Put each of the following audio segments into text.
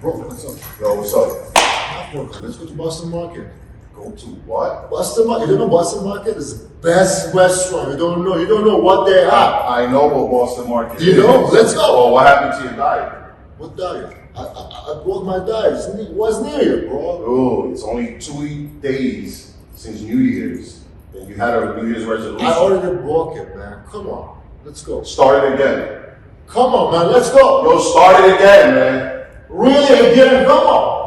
Bro, what's up? Yo, what's up? Let's go to Boston Market. Go to what? Boston Market. You don't know Boston Market is the best restaurant. You don't know what they have. I know what Boston Market is. You know? Let's go. Well, what happened to your diet? What diet? I broke my diet. What's New Year, bro? Oh, it's only 2 days since New Year's. And you had a New Year's resolution. I already broke it, man. Come on. Let's go. Start it again. Come on, man. Let's go. Yo, start it again, man. Really again? Come on.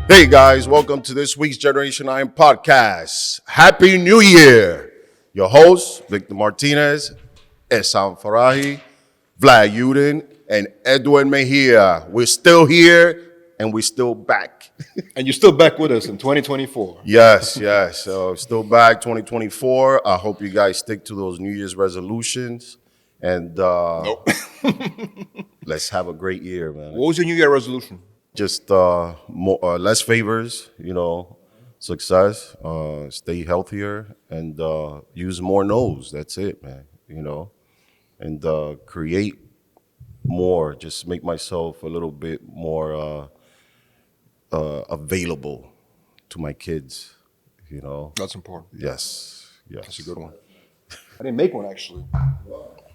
Hey guys, welcome to this week's Generation 9 podcast. Happy New Year. Your hosts, Victor Martinez, Ehsan Farahi, Vlad Yudin, and Edwin Mejia. We're still here and we're still back. And you're still back with us in 2024. Yes. So still back 2024. I hope you guys stick to those New Year's resolutions. And Nope. let's have a great year, man. What was your New Year resolution? Just less favors, success, stay healthier, and use more no's. That's it, man, and create more, just make myself a little bit more available to my kids, That's important. Yes. That's a good one. I didn't make one, actually.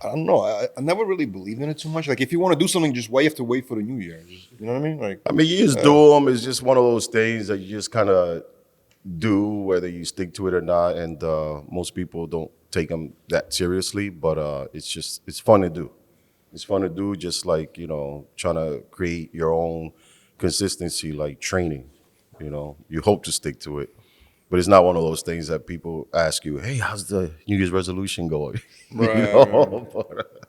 I don't know. I never really believed in it too much. Like, if you want to do something, just why you have to wait for the New Year? You know what I mean? You just do them. It's just one of those things that you just kind of do, whether you stick to it or not. And most people don't take them that seriously, but it's fun to do. It's fun to do, just like, trying to create your own consistency, like training. You hope to stick to it. But it's not one of those things that people ask you, hey, how's the New Year's resolution going? Right.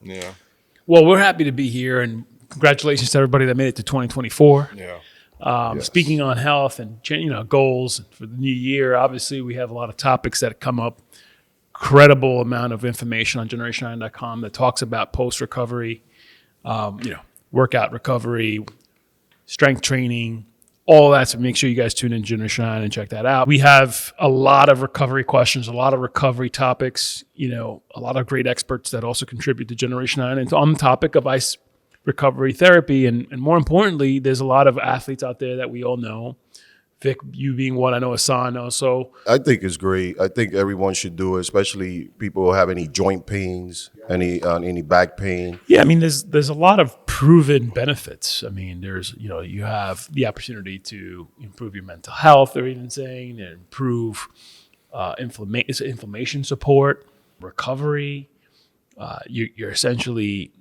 Yeah. Well, we're happy to be here, and congratulations to everybody that made it to 2024. Yeah. Yes. Speaking on health and goals for the new year, obviously we have a lot of topics that come up. Incredible amount of information on generation9.com that talks about post-recovery, workout recovery, strength training, all that. So make sure you guys tune in Generation 9 and check that out. We have a lot of recovery questions, a lot of recovery topics, a lot of great experts that also contribute to Generation 9 and on the topic of ice recovery therapy. And more importantly, there's a lot of athletes out there that we all know. Vic, you being one, I know Ehsan also. I think it's great. I think everyone should do it, especially people who have any joint pains, any back pain. Yeah, there's a lot of proven benefits. There's, you have the opportunity to improve your mental health, they're even saying, and improve inflammation support, recovery. You're essentially,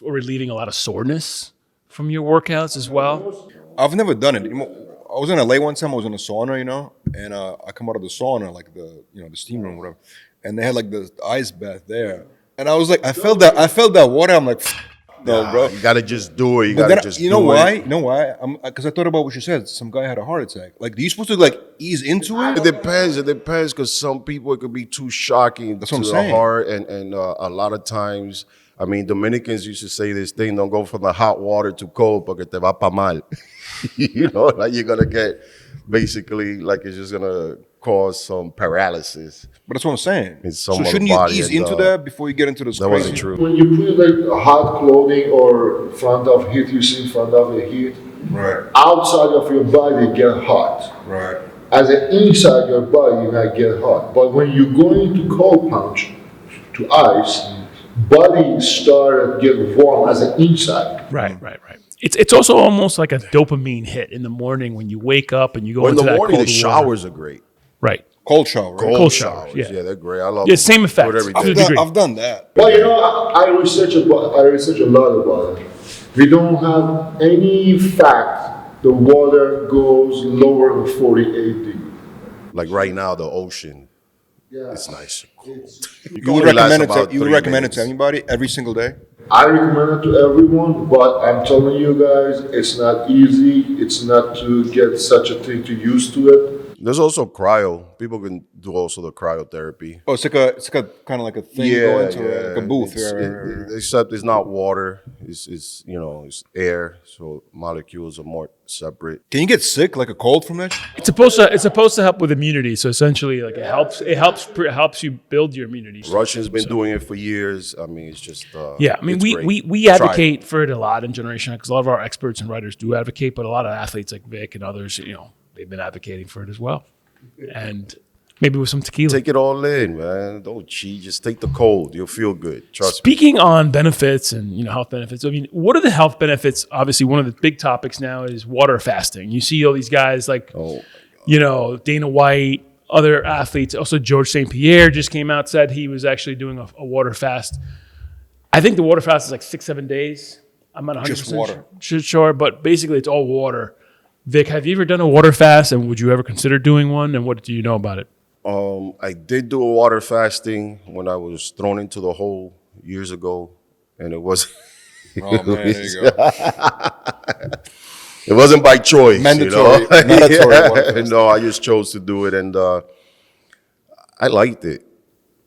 relieving a lot of soreness from your workouts as well. I've never done it. I was in LA one time. I was in a sauna, and I come out of the sauna, like the steam room, whatever, and they had like the ice bath there, and I was like, I felt that water. I'm like, no, bro, you gotta just do it. You know why? Because I thought about what you said. Some guy had a heart attack. Like, are you supposed to ease into it? It depends. Because some people, it could be too shocking to the heart, and a lot of times. Dominicans used to say this thing: don't go from the hot water to cold, porque te va pa mal. You're gonna get basically it's just gonna cause some paralysis. But that's what I'm saying. So shouldn't you ease into that before you get into this? That crazy? wasn't true. When you put hot clothing or front of heat, you see in front of the heat. Right. Outside of your body get hot. Right. As an inside your body, you might get hot. But when you go into cold plunge to ice, body started get warm as an inside. Right. It's also almost like a dopamine hit in the morning when you wake up and you go into that cold water. In the morning, the showers are great. Right. Cold shower. Right? Cold showers. Yeah, they're great. I love. Yeah, same effect. I've done that. But I research a lot about it. We don't have any fact the water goes lower than 48 degrees. Like right now, the ocean. Yeah. It's nice. You would recommend it to anybody every single day? I recommend it to everyone, but I'm telling you guys, it's not easy. It's not to get such a thing to used to it. There's also cryo. People can do also the cryotherapy. Oh, it's like a kind of like a thing going to like a booth. Except it's not water. It's it's air. So molecules are more separate. Can you get sick like a cold from that? It's supposed to help with immunity. So essentially, like it helps you build your immunity. Russians been doing it for years. I mean, it's just Yeah, I mean, we advocate for it a lot in Generation X because a lot of our experts and writers do advocate, but a lot of athletes like Vic and others, they've been advocating for it as well. And maybe with some tequila. Take it all in, man. Don't cheat. Just take the cold. You'll feel good. Trust me. Speaking on benefits and health benefits, I mean, what are the health benefits? Obviously, one of the big topics now is water fasting. You see all these guys like, Dana White, other athletes. Also, George St. Pierre just came out, said he was actually doing a water fast. I think the water fast is like 6-7 days. I'm not 100% Just water. sure, but basically it's all water. Vic, have you ever done a water fast, and would you ever consider doing one? And what do you know about it? I did do a water fasting when I was thrown into the hole years ago, and it was. Oh man, there you go. It wasn't by choice. Mandatory. Mandatory water fasting. No, I just chose to do it, and I liked it.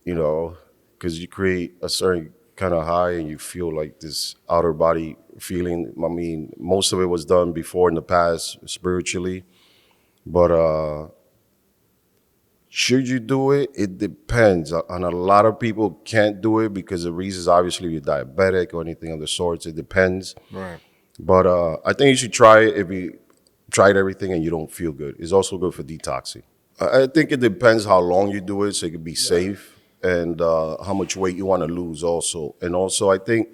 Because you create a certain kind of high, and you feel like this outer body feeling. I mean, most of it was done before in the past spiritually, but should you do it? It depends. And a lot of people can't do it because the reasons, obviously, you're diabetic or anything of the sorts. It depends. Right. But I think you should try it if you tried everything and you don't feel good. It's also good for detoxing. I think it depends how long you do it, so it can be safe, and how much weight you want to lose also. And also, I think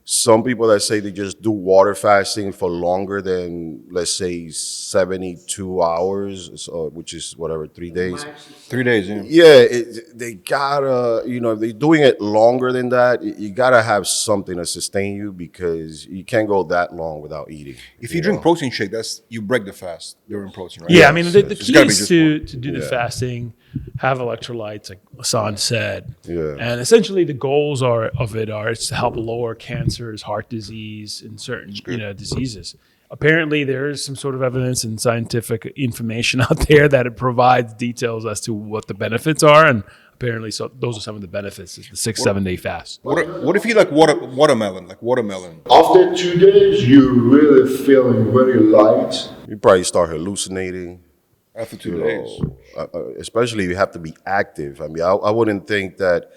some people that say they just do water fasting for longer than, let's say, 72 hours, which is whatever, 3 days. 3 days, yeah. Yeah, they gotta, if they're doing it longer than that, you gotta have something to sustain you because you can't go that long without eating. If you drink protein shake, you break the fast during protein, right? Yeah, I mean, the It's key gotta be is just to one. do the fasting, have electrolytes, like Ehsan said. Yeah. And essentially the goals of it are to help lower cancers, heart disease, and certain diseases. Apparently there is some sort of evidence and scientific information out there that it provides details as to what the benefits are. And apparently those are some of the benefits, is the 6-7 day fast. What if you like watermelon? Like watermelon. After 2 days, you're really feeling very light. You probably start hallucinating. After 2 days. Especially if you have to be active. I mean, I wouldn't think that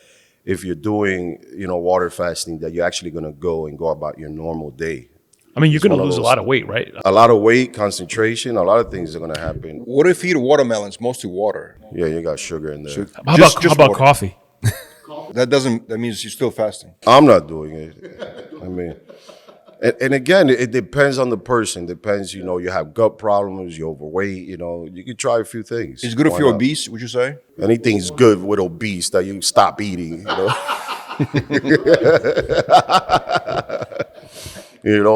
if you're doing, water fasting, that you're actually going to go about your normal day. I mean, you're It's going to one of lose a those lot of weight, right? A lot of weight, concentration, a lot of things are going to happen. What if you eat watermelons? Mostly water. Yeah, you got sugar in there. How Just about water. coffee? That means you're still fasting. I'm not doing it. I mean, and again, it depends on the person. Depends, you have gut problems, you're overweight, you can try a few things. It's good if Why you're not? obese, would you say? Anything's good with obese that you stop eating,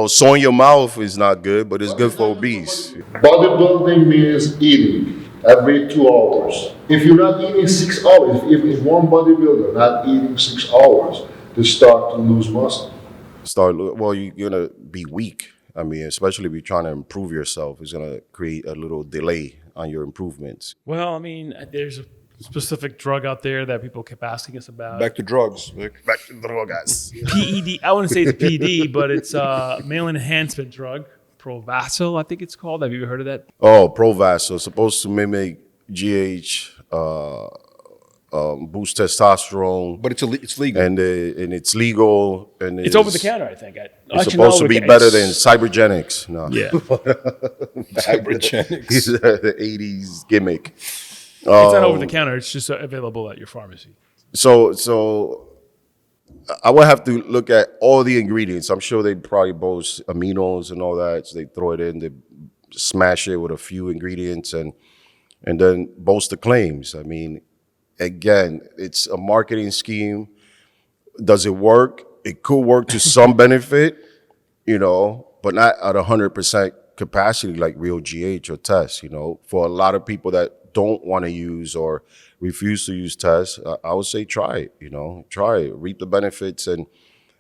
Soy in your mouth is not good, but it's good for obese. Bodybuilding means eating every 2 hours. If you're not eating 6 hours, if one bodybuilder not eating 6 hours, they start to lose muscle. You're gonna be weak. I mean, especially if you're trying to improve yourself, it's gonna create a little delay on your improvements. Well, I mean, there's a specific drug out there that people kept asking us about. Back to drugs, Vic. Back to the guys. PED. I wouldn't say it's PD, but it's a male enhancement drug. Provasol, I think it's called. Have you ever heard of that? Oh, Provasol, supposed to mimic GH, boost testosterone, But it's legal. and it's legal, and It's over the counter, I think. It's supposed to be better than Cybergenics. No, Yeah. Cybergenics. It's the '80s gimmick. It's not over the counter. It's just available at your pharmacy. So I would have to look at all the ingredients. I'm sure they probably boast aminos and all that. So they throw it in, they smash it with a few ingredients, and then boast the claims. I mean, again, it's a marketing scheme. Does it work? It could work to some benefit, but not at 100% capacity like real GH or tests. For a lot of people that don't want to use or refuse to use tests, I would say try it. Try it, reap the benefits, and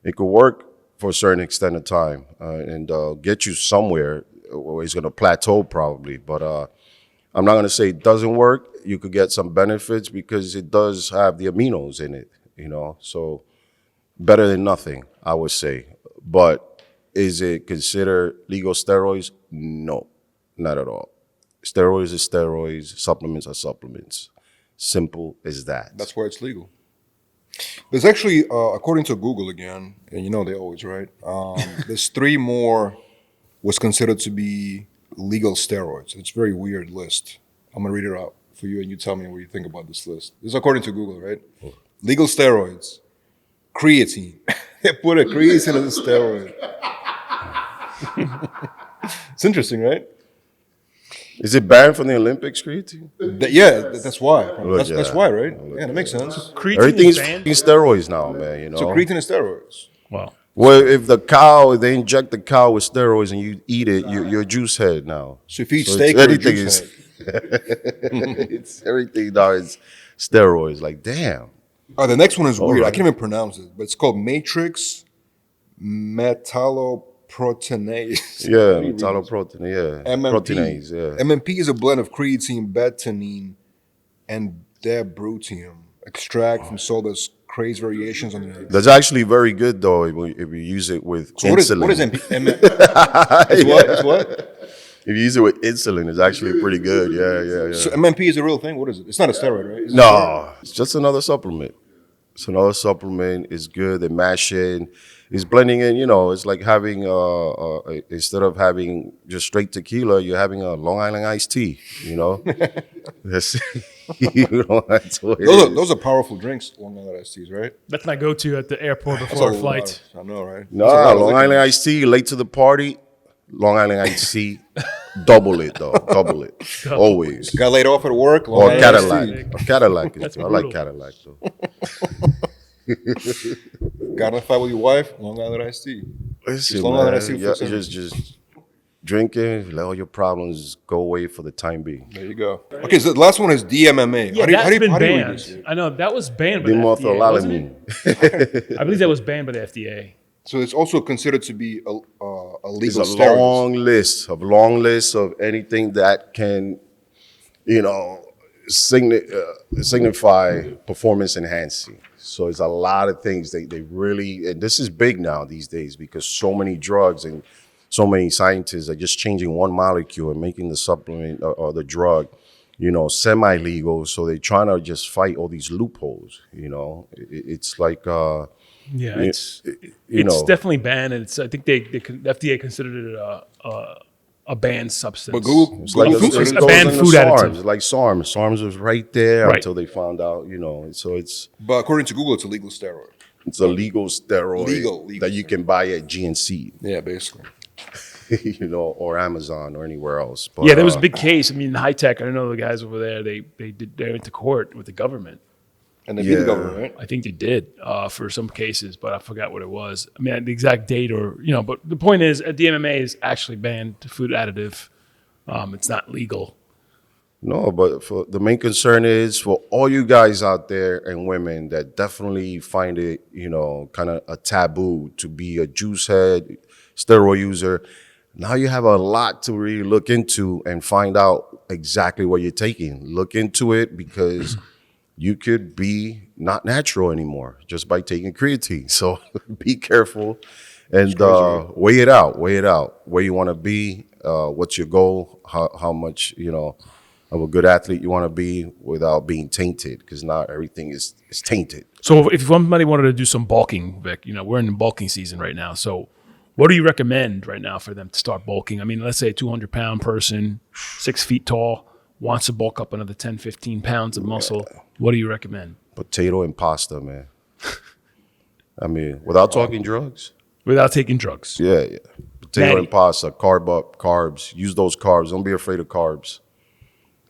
it could work for a certain extent of time and get you somewhere where it's going to plateau probably. But I'm not going to say it doesn't work. You could get some benefits because it does have the aminos in it, so better than nothing, I would say. But is it considered legal steroids? No, not at all. Steroids are steroids. Supplements are supplements. Simple as that. That's why it's legal. There's actually, according to Google again, and they always, right? There's 3 more was considered to be legal steroids. It's a very weird list. I'm going to read it out for you, and you tell me what you think about this list. This is according to Google, right? Legal steroids. Creatine. They put a creatine as a steroid. It's interesting, right? Is it banned from the Olympics, creatine? That's why. That's why, right? Yeah, that makes sense. Creatine Everything's is banned? steroids now, man. So creatine is steroids. Wow. Well, if they inject the cow with steroids and you eat it, you're a juice head now. So if you eat steak, you're a juice head. It's everything now is steroids. Like, damn. The next one is weird. right. I can't even pronounce it, but it's called matrix metalloproteinase. Yeah, metalloprotein. Yeah, MMP. proteinase. Yeah. MMP is a blend of creatine, betaine, and debrutium, extract from sodas, creates variations on the. That's actually very good though if you use it with So insulin. what is MP? It's what? If you use it with insulin, it's actually pretty good. Yeah. So MMP is a real thing. What is it? It's not a steroid, right? Is it a steroid? No, it's just another supplement. It's another supplement. It's good. They mash in. It's blending in. It's like having instead of having just straight tequila, you're having a Long Island iced tea. That's that's what it is. Those are powerful drinks. Long Island iced teas, right? That's my go-to at the airport before a flight. I know, right? No, Long Island iced tea. Late to the party. Long Island iced tea. Double it though. Double it. Always. Got laid off at work. Or Long Island iced tea. Cadillac. Cadillac. That's I like brutal. Cadillac though. Got in a fight with your wife. Long Island iced tea. Listen, Long Island iced tea. yeah, just drinking. Let all your problems go away for the time being. There you go. Okay, so the last one is DMMA. Yeah, how do that's you been read banned. this? I know that was banned by the FDA, wasn't it? I believe that was banned by the FDA. So it's also considered to be a It's legal a steroid. long list of anything that can, signify performance enhancing. So it's a lot of things they really, and this is big now these days because so many drugs and so many scientists are just changing one molecule and making the supplement or the drug, semi-legal. So they're trying to just fight all these loopholes. It's like, Yeah, it's definitely banned, and I think the FDA considered it a banned substance. But Google, it's like It's it a goes banned into food SARMs. additive. It's like SARMs. SARMs was right there Right. until they found out, So but according to Google, it's a legal steroid. it's a legal steroid Legal that you can buy at GNC, Yeah, basically. or Amazon or anywhere else. But, Yeah, there was a big case. I mean, high tech. I know the guys over there. They went to court with the government. And they beat the Yeah. government, right? I think they did for some cases, but I forgot what it was. I mean, the exact date but the point is, DMMA is actually banned food additive. It's not legal. No, but for the main concern is for all you guys out there and women that definitely find it, kind of a taboo to be a juice head, steroid user. Now you have a lot to really look into and find out exactly what you're taking. Look into it because you could be not natural anymore just by taking creatine. So be careful and weigh it out where you want to be, what's your goal, how much, of a good athlete you want to be without being tainted, because not everything is tainted. So if somebody wanted to do some bulking, Vic, we're in the bulking season right now. So what do you recommend right now for them to start bulking? I mean, let's say a 200-pound person, 6 feet tall, wants to bulk up another 10, 15 pounds of muscle. What do you recommend? Potato and pasta, man. I mean, without talking drugs. Without taking drugs. Yeah. Potato Natty. and pasta, carb up, carbs. Use those carbs. Don't be afraid of carbs.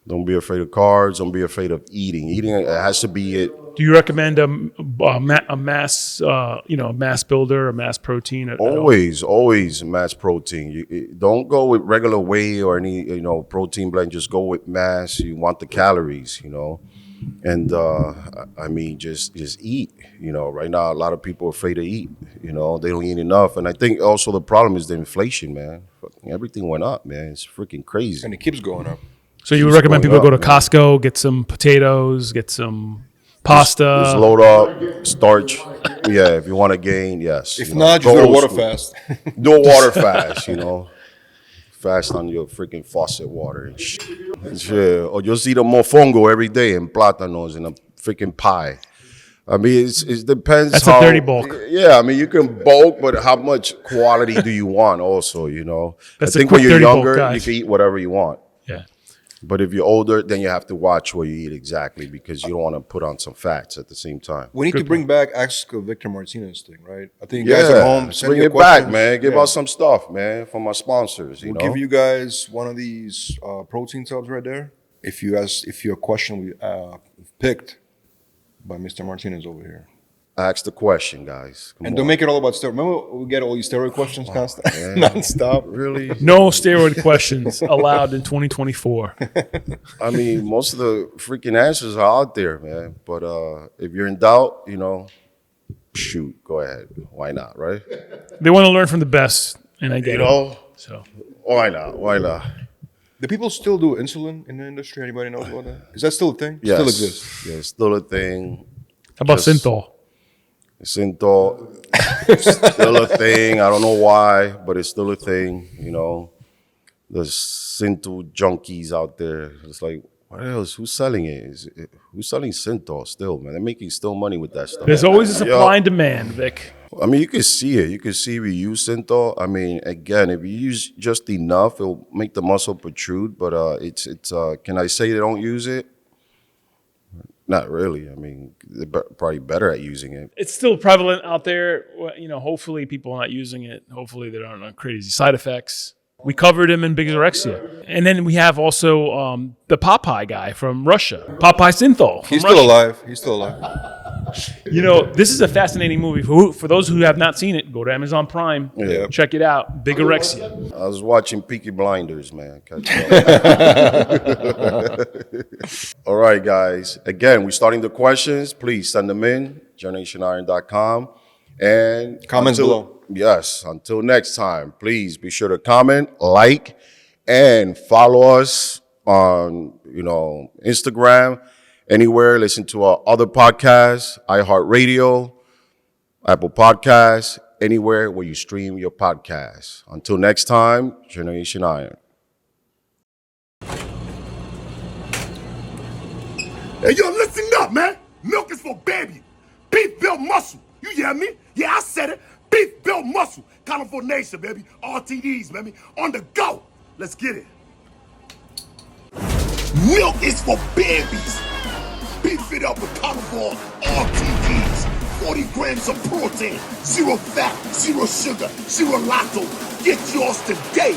Don't be afraid of carbs. Don't be afraid of eating. Eating has to be it. Do you recommend a mass, mass builder, a mass protein? At all? Always mass protein. Don't go with regular whey or any, protein blend. Just go with mass. You want the calories, And I mean, just eat. You know, right now a lot of people are afraid to eat. You know, they don't eat enough. And I think also the problem is the inflation, man. Fucking everything went up, man. It's freaking crazy. And it keeps going up. So you would Keeps recommend going people go to up, man. Costco, get some potatoes, get some pasta. Just load up, starch. Yeah, if you want to gain, yes. If You know, not, go just do a old water school. fast. Do a water fast, you know. Fast on your freaking faucet water and shit. Yeah. Or you'll see the mofongo every day and plátanos in a freaking pie. I mean, it depends. That's a how, dirty bulk. Yeah, I mean, you can bulk, but how much quality do you want also, you know? That's I a think quick when you're dirty bulk, younger, you guys. can eat whatever you want. Yeah. But if you're older, then you have to watch what you eat exactly because you don't want to put on some fats at the same time. We need to bring back Ask Victor Martinez thing, right? I think you guys Yeah, at home let's send bring your it back, questions. man. Give Yeah. us some stuff, man, from our sponsors, you We'll know? give you guys one of these protein tubs right there. If your question we picked by Mr. Martinez over here. Ask the question, guys. Come And on. don't make it all about steroids. Remember we get all these steroid questions constant, nonstop. Really? No steroid questions allowed in 2024. I mean, most of the freaking answers are out there, man. But if you're in doubt, you know, shoot, go ahead. Why not, right? They want to learn from the best, and I get You know, it. So why not? Why not? Do people still do insulin in the industry? Anybody knows about that? Is that still a thing? Yes. Still exists. Yeah, it's still a thing. how about Just- synthol? Synthol, still a thing. I don't know why, but it's still a thing. You know, there's synthol junkies out there. It's like, what else? Who's selling it? Who's selling synthol still, man? They're making still money with that stuff. There's always a supply and demand, Vic. I mean, you can see it. You can see if you use synthol. I mean, again, if you use just enough, it'll make the muscle protrude. But it's can I say they don't use it? Not really. I mean, they're probably better at using it. It's still prevalent out there. Well, you know, hopefully people are not using it. Hopefully there aren't crazy side effects. We covered him in bigorexia. And then we have also the Popeye guy from Russia, Popeye Synthol. from He's Russia. still alive. He's still alive. You know, this is a fascinating movie. For those who have not seen it, go to Amazon Prime. Yeah. Check it out. Bigorexia. I was watching Peaky Blinders, man. Catch up. All right, guys. Again, we're starting the questions. Please send them in, generationIron.com. And Comments below. Yes. Until next time, please be sure to comment, like, and follow us on, Instagram, anywhere. Listen to our other podcasts, iHeartRadio, Apple Podcasts, anywhere where you stream your podcasts. Until next time, Generation Iron. Hey, yo, listen up, man. Milk is for baby. Beef built muscle. You hear me? Yeah, I said it. Beef built muscle. California, baby. RTDs, baby. On the go. Let's get it. Milk is for babies. Beef it up with Carnivore RTDs. 40 grams of protein, 0 fat, 0 sugar, 0 lactose. Get yours today.